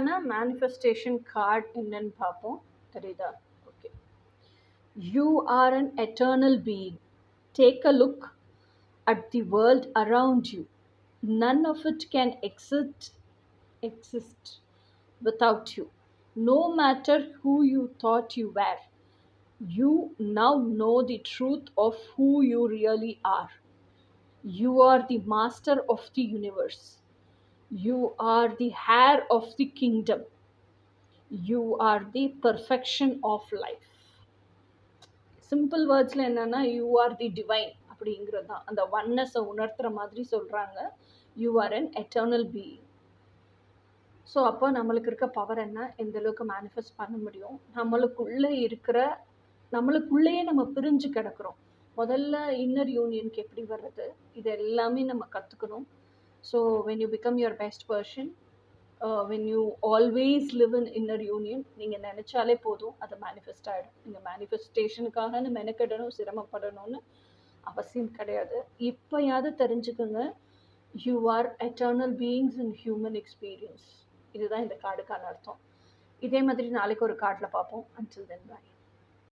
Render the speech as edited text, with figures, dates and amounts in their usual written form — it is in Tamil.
சரியான மேனிஃபெஸ்டேஷன் கார்டு என்னன்னு பார்ப்போம். தெரியுதா? Okay. You are an eternal being. Take a look at the world around you. None of it can exist without you. No matter who you thought you were, you now know the truth of who you really are. You are the master of the universe. You are the heir of the kingdom. You are the perfection of life. Simple வேர்ட்ஸில் என்னென்னா யூ ஆர் தி டிவைன் அப்படிங்கிறது தான். அந்த ஒன்னஸை உணர்த்துற மாதிரி சொல்கிறாங்க. You are an eternal being. So அப்போ நம்மளுக்கு இருக்க பவர் என்ன, எந்த அளவுக்கு மேனிஃபெஸ்ட் பண்ண முடியும், நம்மளுக்குள்ளேயே நம்ம பிரிஞ்சு கிடக்கிறோம். முதல்ல இன்னர் யூனியனுக்கு எப்படி வர்றது, இது எல்லாமே நம்ம கற்றுக்கணும். So when you become your best person, when you always live in inner union, நீங்கள் நினச்சாலே போதும் அது மேனிஃபெஸ்ட் ஆகிடும். நீங்கள் மேனிஃபெஸ்டேஷனுக்காக மெனக்கெடணும், சிரமப்படணும்னு அவசியம் கிடையாது. இப்போயாவது தெரிஞ்சுக்கோங்க, you are eternal beings in human experience. இதுதான் இந்த கார்டுக்கான அர்த்தம். இதே மாதிரி நாளைக்கு ஒரு கார்டில் பார்ப்போம். Until then by.